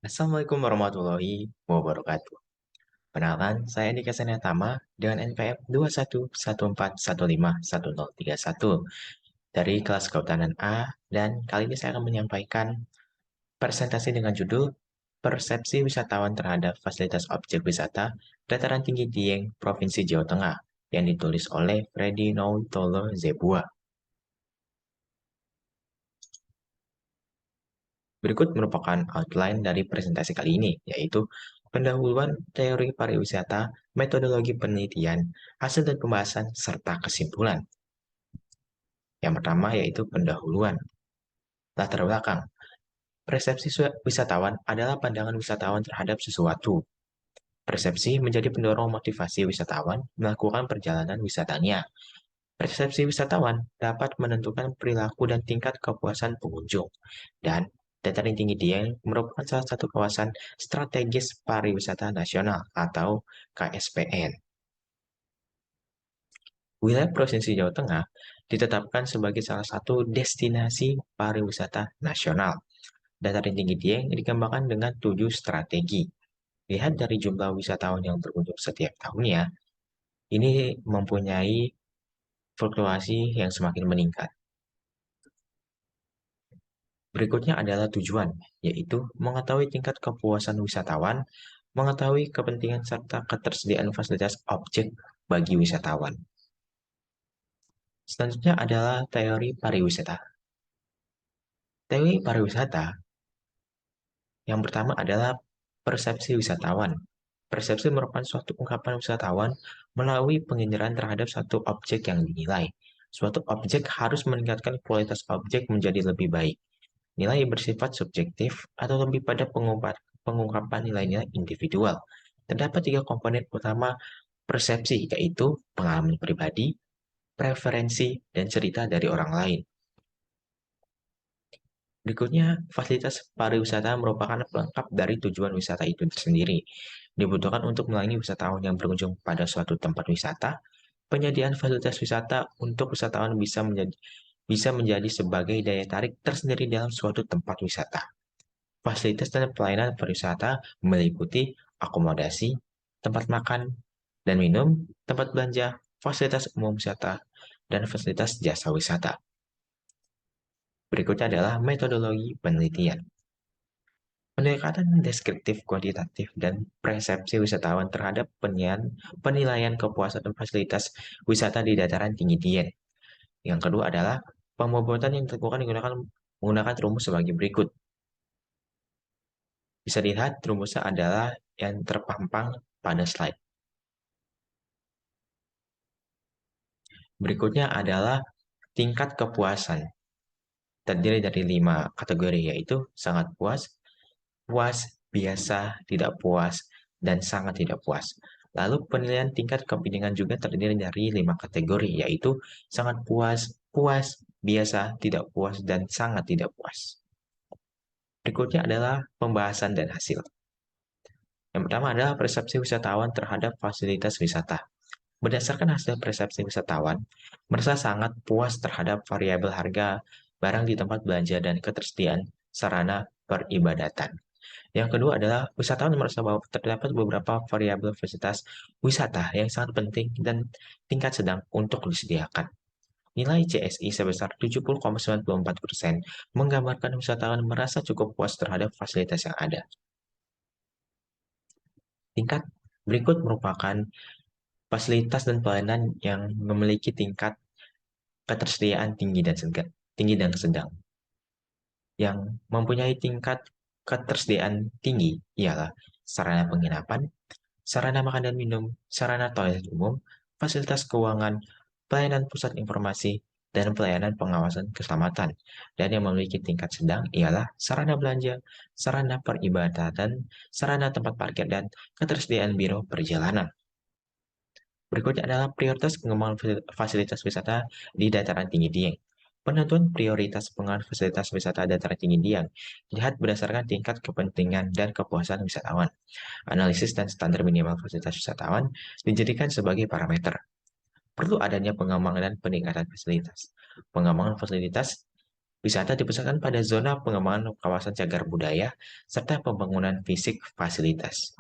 Assalamualaikum warahmatullahi wabarakatuh. Perkenalkan, saya Andika Tama dengan NPM 2114151031 dari kelas Kehutanan A, dan kali ini saya akan menyampaikan presentasi dengan judul Persepsi Wisatawan Terhadap Fasilitas Objek Wisata Dataran Tinggi Dieng, Provinsi Jawa Tengah, yang ditulis oleh Freddy Noutolo Zebua. Berikut merupakan outline dari presentasi kali ini, yaitu pendahuluan teori pariwisata, metodologi penelitian, hasil dan pembahasan, serta kesimpulan. Yang pertama yaitu pendahuluan. Latar belakang. Persepsi wisatawan adalah pandangan wisatawan terhadap sesuatu. Persepsi menjadi pendorong motivasi wisatawan melakukan perjalanan wisatanya. Persepsi wisatawan dapat menentukan perilaku dan tingkat kepuasan pengunjung. Dan Dataran Tinggi Dieng merupakan salah satu kawasan strategis pariwisata nasional atau KSPN. Wilayah Provinsi Jawa Tengah ditetapkan sebagai salah satu destinasi pariwisata nasional. Dataran Tinggi Dieng dikembangkan dengan 7 strategi. Lihat dari jumlah wisatawan yang berkunjung setiap tahunnya, ini mempunyai fluktuasi yang semakin meningkat. Berikutnya adalah tujuan, yaitu mengetahui tingkat kepuasan wisatawan, mengetahui kepentingan serta ketersediaan fasilitas objek bagi wisatawan. Selanjutnya adalah teori pariwisata. Teori pariwisata yang pertama adalah persepsi wisatawan. Persepsi merupakan suatu ungkapan wisatawan melalui penginderaan terhadap satu objek yang dinilai. Suatu objek harus meningkatkan kualitas objek menjadi lebih baik. Nilai bersifat subjektif atau lebih pada pengungkapan nilai-nilai individual. Terdapat tiga komponen utama persepsi, yaitu pengalaman pribadi, preferensi, dan cerita dari orang lain. Berikutnya, fasilitas pariwisata merupakan pelengkap dari tujuan wisata itu sendiri. Dibutuhkan untuk melayani wisatawan yang berkunjung pada suatu tempat wisata. Penyediaan fasilitas wisata untuk wisatawan bisa menjadi sebagai daya tarik tersendiri dalam suatu tempat wisata. Fasilitas dan pelayanan pariwisata meliputi akomodasi, tempat makan dan minum, tempat belanja, fasilitas umum wisata, dan fasilitas jasa wisata. Berikutnya adalah metodologi penelitian. Pendekatan deskriptif, kuantitatif, dan persepsi wisatawan terhadap penilaian kepuasan fasilitas wisata di dataran tinggi Dieng. Yang kedua adalah pembobotan yang dilakukan menggunakan rumus sebagai berikut. Bisa dilihat rumusnya adalah yang terpampang pada slide. Berikutnya adalah tingkat kepuasan. Terdiri dari 5 kategori, yaitu sangat puas, puas, biasa, tidak puas, dan sangat tidak puas. Lalu penilaian tingkat kepentingan juga terdiri dari 5 kategori, yaitu sangat puas, puas, biasa, tidak puas, dan sangat tidak puas. Berikutnya adalah pembahasan dan hasil. Yang pertama adalah persepsi wisatawan terhadap fasilitas wisata. Berdasarkan hasil persepsi wisatawan, merasa sangat puas terhadap variabel harga barang di tempat belanja dan ketersediaan sarana peribadatan. Yang kedua adalah wisatawan merasa bahwa terdapat beberapa variabel fasilitas wisata yang sangat penting dan tingkat sedang untuk disediakan. Nilai CSI sebesar 70,94% menggambarkan wisatawan merasa cukup puas terhadap fasilitas yang ada. Tingkat berikut merupakan fasilitas dan pelayanan yang memiliki tingkat ketersediaan tinggi dan sedang. Yang mempunyai tingkat ketersediaan tinggi ialah sarana penginapan, sarana makan dan minum, sarana toilet umum, fasilitas keuangan, pelayanan pusat informasi, dan pelayanan pengawasan keselamatan. Dan yang memiliki tingkat sedang ialah sarana belanja, sarana peribadatan, sarana tempat parkir, dan ketersediaan biro perjalanan. Berikutnya adalah prioritas pengembangan fasilitas wisata di dataran tinggi Dieng. Penentuan prioritas pengembangan fasilitas wisata dataran tinggi Dieng dilihat berdasarkan tingkat kepentingan dan kepuasan wisatawan. Analisis dan standar minimal fasilitas wisatawan dijadikan sebagai parameter. Perlu adanya pengembangan dan peningkatan fasilitas. Pengembangan fasilitas Wisata dipusatkan pada zona pengembangan kawasan cagar budaya serta pembangunan fisik fasilitas.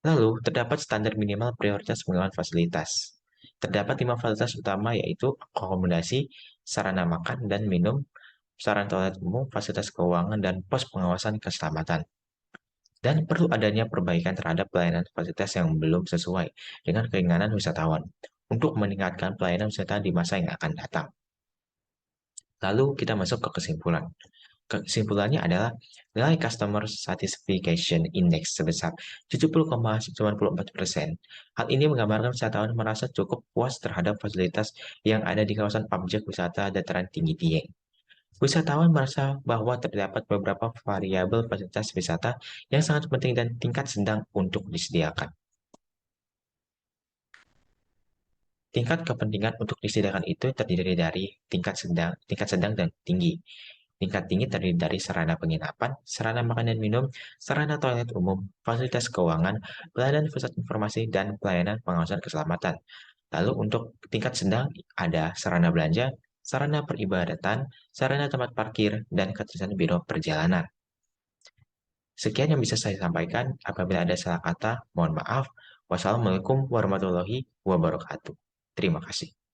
Lalu, terdapat standar minimal prioritas pengembangan fasilitas. Terdapat 5 fasilitas utama yaitu akomodasi, sarana makan dan minum, sarana toilet umum, fasilitas keuangan, dan pos pengawasan keselamatan. Dan perlu adanya perbaikan terhadap pelayanan fasilitas yang belum sesuai dengan keinginan wisatawan untuk meningkatkan pelayanan wisata di masa yang akan datang. Lalu kita masuk ke kesimpulan. Kesimpulannya adalah nilai Customer Satisfaction Index sebesar 70,94%. Hal ini menggambarkan wisatawan merasa cukup puas terhadap fasilitas yang ada di kawasan objek wisata dataran tinggi Dieng. Wisatawan merasa bahwa terdapat beberapa variabel fasilitas wisata yang sangat penting dan tingkat sedang untuk disediakan. Tingkat kepentingan untuk disediakan itu terdiri dari tingkat sedang dan tinggi. Tingkat tinggi terdiri dari sarana penginapan, sarana makan dan minum, sarana toilet umum, fasilitas keuangan, pelayanan pusat informasi, dan pelayanan pengawasan keselamatan. Lalu untuk tingkat sedang ada sarana belanja, sarana peribadatan, sarana tempat parkir, dan keterlibatan biro perjalanan. Sekian yang bisa saya sampaikan. Apabila ada salah kata, mohon maaf. Wassalamualaikum warahmatullahi wabarakatuh. Terima kasih.